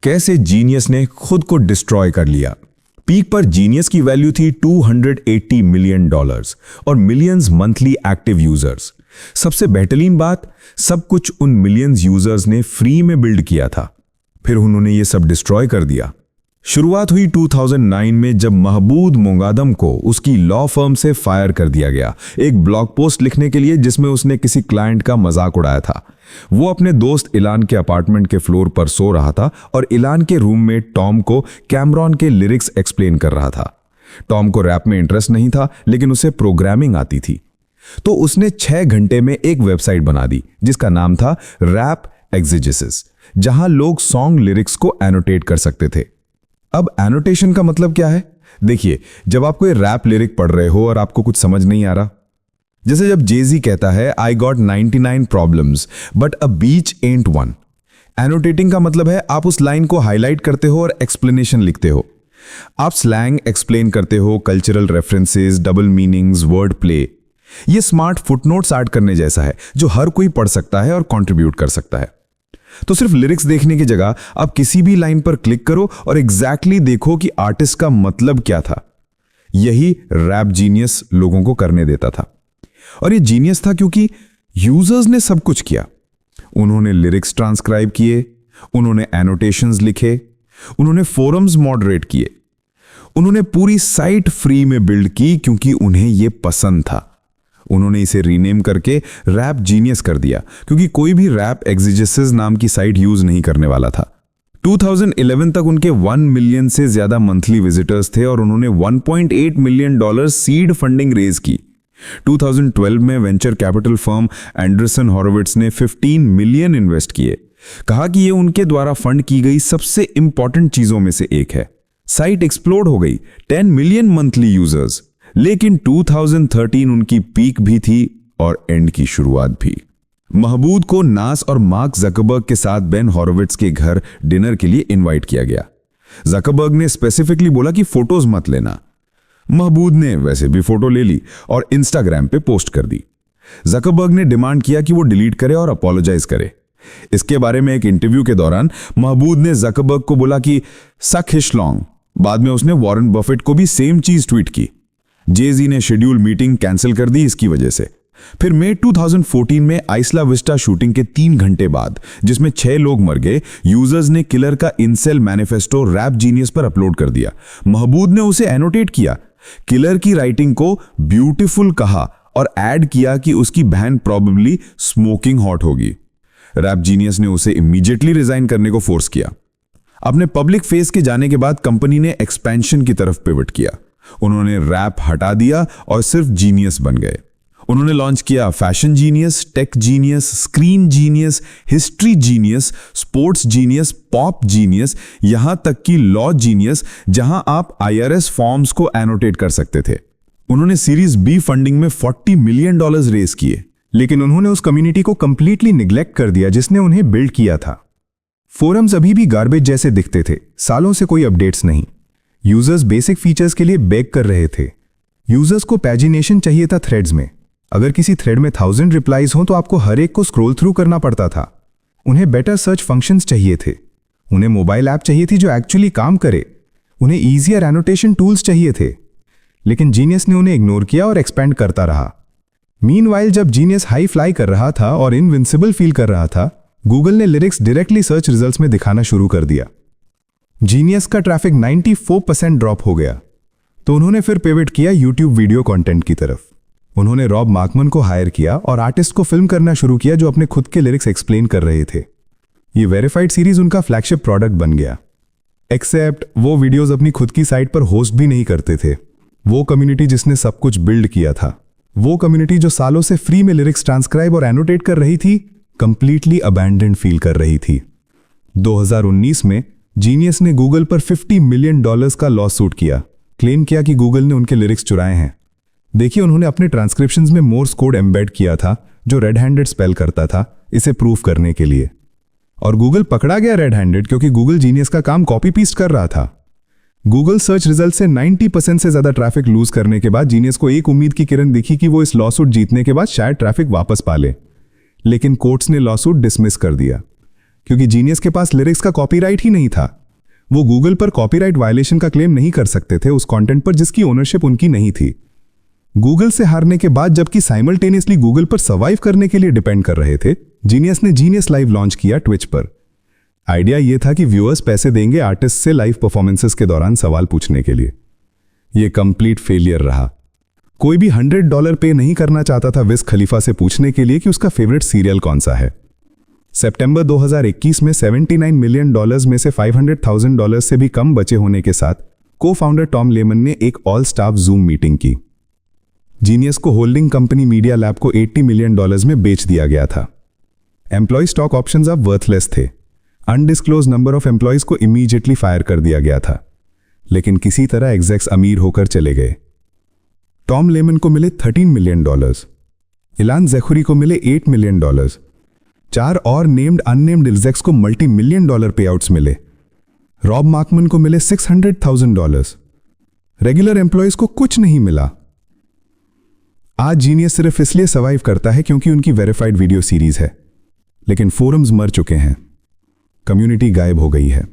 कैसे जीनियस ने खुद को डिस्ट्रॉय कर लिया। पीक पर जीनियस की वैल्यू थी $280 मिलियन और मिलियंस मंथली एक्टिव यूजर्स। सबसे बेहतरीन बात, सब कुछ उन मिलियंस यूजर्स ने फ्री में बिल्ड किया था, फिर उन्होंने ये सब डिस्ट्रॉय कर दिया। शुरुआत हुई 2009 में जब महबूद मोगादम को उसकी लॉ फर्म से फायर कर दिया गया, एक ब्लॉग पोस्ट लिखने के लिए जिसमें उसने किसी क्लाइंट का मजाक उड़ाया था। वो अपने दोस्त इलान के अपार्टमेंट के फ्लोर पर सो रहा था और इलान के रूममेट टॉम को कैमरॉन के लिरिक्स एक्सप्लेन कर रहा था। टॉम को रैप में इंटरेस्ट नहीं था, लेकिन उसे प्रोग्रामिंग आती थी, तो उसने 6 घंटे में एक वेबसाइट बना दी जिसका नाम था रैप एक्जेजेसिस, जहां लोग सॉन्ग लिरिक्स को एनोटेट कर सकते थे। अब एनोटेशन का मतलब क्या है? देखिए, जब आप कोई रैप लिरिक पढ़ रहे हो और आपको कुछ समझ नहीं आ रहा, जैसे जब जेजी कहता है I got 99 problems but a bitch ain't one. Annotating का मतलब है आप उस लाइन को हाईलाइट करते हो और एक्सप्लेनेशन लिखते हो। आप स्लैंग एक्सप्लेन करते हो, cultural references, double meanings, word play. ये स्मार्ट फुटनोट्स ऐड करने जैसा है जो हर कोई पढ़ सकता है और कंट्रीब्यूट कर सकता है। तो सिर्फ लिरिक्स देखने की जगह आप किसी भी लाइन पर क्लिक करो और एग्जैक्टली देखो कि आर्टिस्ट का मतलब क्या था। यही रैप जीनियस लोगों को करने देता था। और ये जीनियस था क्योंकि यूजर्स ने सब कुछ किया। उन्होंने लिरिक्स ट्रांसक्राइब किए, उन्होंने एनोटेशंस लिखे, उन्होंने फोरम्स मॉडरेट किए, उन्होंने पूरी साइट फ्री में बिल्ड की क्योंकि उन्हें यह पसंद था। उन्होंने इसे रीनेम करके रैप जीनियस कर दिया क्योंकि कोई भी रैप एक्जेजेसिस नाम की साइट यूज नहीं करने वाला था। 2011 तक उनके 1 मिलियन से ज्यादा मंथली विजिटर्स थे और उन्होंने $1.8 मिलियन सीड फंडिंग रेज की। 2012 में venture capital firm Anderson Horowitz ने 15 मिलियन इन्वेस्ट किए। कहा कि यह उनके द्वारा फंड की गई सबसे इंपॉर्टेंट चीजों में से एक है। साइट एक्सप्लोड हो गई, 10 मिलियन मंथली यूजर्स। लेकिन 2013 उनकी पीक भी थी और एंड की शुरुआत भी। महबूद को नास और मार्क ज़करबर्ग के साथ बेन हॉरोविट्स के घर डिनर के लिए इनवाइट किया गया। ज़करबर्ग ने स्पेसिफिकली बोला कि फोटोज मत लेना। महबूद ने वैसे भी फोटो ले ली और इंस्टाग्राम पे पोस्ट कर दी। ज़करबर्ग ने डिमांड किया कि वो डिलीट करे और अपोलोजाइज करे। इसके बारे में एक इंटरव्यू के दौरान महबूद ने ज़करबर्ग को बोला कि सक हिज लॉन्ग। बाद में उसने वॉरेन बफेट को भी सेम चीज ट्वीट की। जेजी ने शेड्यूल मीटिंग कैंसिल कर दी इसकी वजह से। फिर मई 2014 में आइसला विस्टा शूटिंग के 3 घंटे बाद, जिसमें 6 लोग मर गए, यूजर्स ने किलर का इंसेल मैनिफेस्टो रैप जीनियस पर अपलोड कर दिया। महबूद ने उसे एनोटेट किया, किलर की राइटिंग को ब्यूटीफुल कहा और ऐड किया कि उसकी बहन प्रॉबेबली स्मोकिंग हॉट होगी। रैप जीनियस ने उसे इमीडिएटली रिजाइन करने को फोर्स किया। अपने पब्लिक फेस के जाने के बाद कंपनी ने एक्सपेंशन की तरफ पिवट किया। उन्होंने रैप हटा दिया और सिर्फ जीनियस बन गए। उन्होंने लॉन्च किया fashion genius, take genius, screen genius, history genius, sports genius, pop genius, यहां तक कि लॉ जीनियस, जहां आप IRS फॉर्म्स को एनोटेट कर सकते थे। उन्होंने सीरीज बी फंडिंग में $40 मिलियन रेज किए, लेकिन उन्होंने उस कम्युनिटी को कंप्लीटली निग्लेक्ट कर दिया जिसने उन्हें बिल्ड किया था। फोरम्स अभी भी गार्बेज जैसे दिखते थे, सालों से कोई अपडेट्स नहीं। यूजर्स बेसिक फीचर्स के लिए बेग कर रहे थे। यूजर्स को पैजिनेशन चाहिए था थ्रेड्स में। अगर किसी थ्रेड में 1000 रिप्लाईज हो तो आपको हर एक को स्क्रॉल थ्रू करना पड़ता था। उन्हें बेटर सर्च फंक्शंस चाहिए थे। उन्हें मोबाइल ऐप चाहिए थी जो एक्चुअली काम करे। उन्हें ईजियर एनोटेशन टूल्स चाहिए थे। लेकिन जीनियस ने उन्हें इग्नोर किया और एक्सपेंड करता रहा। मीनवाइल जब जीनियस हाई फ्लाई कर रहा था और इनविंसिबल फील कर रहा था, गूगल ने लिरिक्स डायरेक्टली सर्च रिजल्ट्स में दिखाना शुरू कर दिया। जीनियस का ट्रैफिक 94% ड्रॉप हो गया, तो उन्होंने फिर पिवट किया यूट्यूब वीडियो कंटेंट की तरफ। उन्होंने रॉब मार्कमन को हायर किया और आर्टिस्ट को फिल्म करना शुरू किया जो अपने खुद के लिरिक्स एक्सप्लेन कर रहे थे। ये वेरीफाइड सीरीज उनका फ्लैगशिप प्रोडक्ट बन गया। एक्सेप्ट वो वीडियोस अपनी खुद की साइट पर होस्ट भी नहीं करते थे। वो कम्युनिटी जिसने सब कुछ बिल्ड किया था, वो कम्युनिटी जो सालों से फ्री में लिरिक्स ट्रांसक्राइब और एनोटेट कर रही थी, कंप्लीटली अबैंडन्ड फील कर रही थी। 2019 में जीनियस ने गूगल पर $50 मिलियन का लॉ सूट किया। क्लेम किया कि गूगल ने उनके लिरिक्स चुराए हैं। देखिए, उन्होंने अपने ट्रांसक्रिप्शंस में मोर्स कोड एम्बेड किया था जो रेड हैंडेड स्पेल करता था, इसे प्रूफ करने के लिए। और गूगल पकड़ा गया रेड हैंडेड क्योंकि गूगल जीनियस का काम कॉपी पीस्ट कर रहा था। गूगल सर्च रिजल्ट से 90% से ज्यादा ट्रैफिक लूज करने के बाद जीनियस को एक उम्मीद की किरण दिखी कि वो इस लॉसूट जीतने के बाद शायद ट्रैफिक वापस पा ले, लेकिन कोर्ट्स ने लॉसूट डिसमिस कर दिया। क्योंकि जीनियस के पास लिरिक्स का कॉपीराइट ही नहीं था। वो गूगल पर कॉपीराइट वायलेशन का क्लेम नहीं कर सकते थे उस कंटेंट पर जिसकी ओनरशिप उनकी नहीं थी। गूगल से हारने के बाद जबकि साइमल्टेनियसली गूगल पर सर्वाइव करने के लिए डिपेंड कर रहे थे, जीनियस ने जीनियस लाइव लॉन्च किया ट्विच पर। आइडिया यह था कि व्यूअर्स पैसे देंगे आर्टिस्ट से लाइव परफॉर्मेंसेस के दौरान सवाल पूछने के लिए। यह कंप्लीट फेलियर रहा। कोई भी $100 पे नहीं करना चाहता था विज खलीफा से पूछने के लिए कि उसका फेवरेट सीरियल कौन सा है। सितंबर 2021 में $79 मिलियन में से $500,000 से भी कम बचे होने के साथ को फाउंडर टॉम लेमन ने एक ऑल स्टाफ जूम मीटिंग की। जीनियस को होल्डिंग कंपनी मीडिया लैब को $80 मिलियन में बेच दिया गया था। एम्प्लॉय स्टॉक ऑप्शंस अब वर्थलेस थे। अनडिस्क्लोज नंबर ऑफ एम्प्लॉयज को इमीडिएटली फायर कर दिया गया था, लेकिन किसी तरह एग्जेक्स अमीर होकर चले गए। टॉम लेमन को मिले $13 मिलियन, इलान ज़ैखुरी को मिले $8 मिलियन, 4 और नेम्ड अननेम्ड एग्जेक्स को $multi-million पे आउट्स मिले। रॉब मार्कमन को मिले $600,000। रेगुलर एम्प्लॉयज को कुछ नहीं मिला। आज जीनियस सिर्फ इसलिए सर्वाइव करता है क्योंकि उनकी वेरीफाइड वीडियो सीरीज है, लेकिन फोरम्स मर चुके हैं, कम्युनिटी गायब हो गई है।